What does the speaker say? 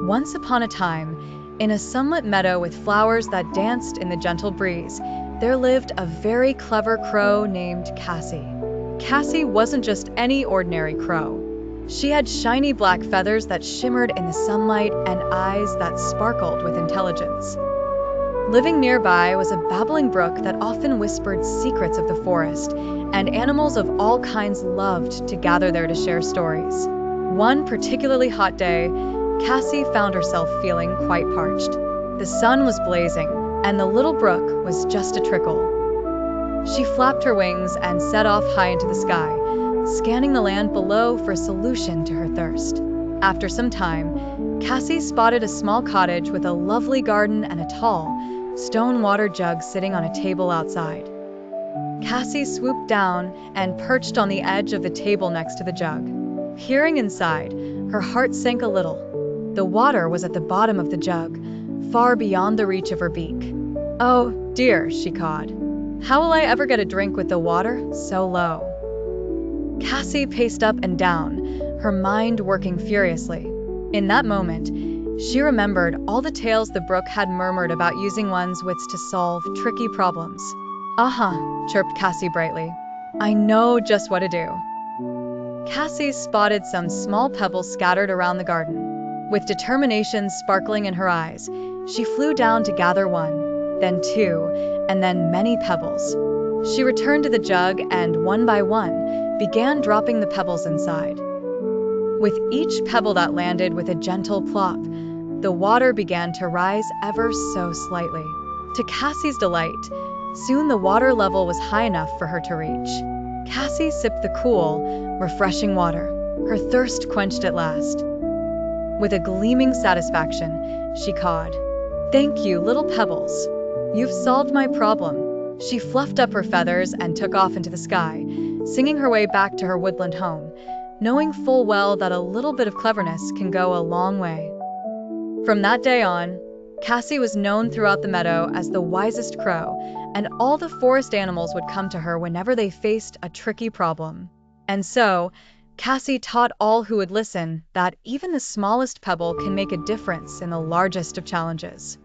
Once upon a time, in a sunlit meadow with flowers that danced in the gentle breeze, there lived a very clever crow named Cassie. Cassie wasn't just any ordinary crow. She had shiny black feathers that shimmered in the sunlight and eyes that sparkled with intelligence. Living nearby was a babbling brook that often whispered secrets of the forest, and animals of all kinds loved to gather there to share stories. One particularly hot day, Cassie found herself feeling quite parched. The sun was blazing, and the little brook was just a trickle. She flapped her wings and set off high into the sky, scanning the land below for a solution to her thirst. After some time, Cassie spotted a small cottage with a lovely garden and a tall, stone water jug sitting on a table outside. Cassie swooped down and perched on the edge of the table next to the jug. Peering inside, her heart sank a little. The water was at the bottom of the jug, far beyond the reach of her beak. "Oh, dear," she cawed. "How will I ever get a drink with the water so low?" Cassie paced up and down, her mind working furiously. In that moment, she remembered all the tales the brook had murmured about using one's wits to solve tricky problems. "Uh-huh," chirped Cassie brightly. "I know just what to do." Cassie spotted some small pebbles scattered around the garden. With determination sparkling in her eyes, she flew down to gather one, then two, and then many pebbles. She returned to the jug and, one by one, began dropping the pebbles inside. With each pebble that landed with a gentle plop, the water began to rise ever so slightly. To Cassie's delight, soon the water level was high enough for her to reach. Cassie sipped the cool, refreshing water, her thirst quenched at last. With a gleaming satisfaction, she cawed, "Thank you, little pebbles. You've solved my problem." She fluffed up her feathers and took off into the sky, singing her way back to her woodland home, knowing full well that a little bit of cleverness can go a long way. From that day on, Cassie was known throughout the meadow as the wisest crow, and all the forest animals would come to her whenever they faced a tricky problem. And so, Cassie taught all who would listen that even the smallest pebble can make a difference in the largest of challenges.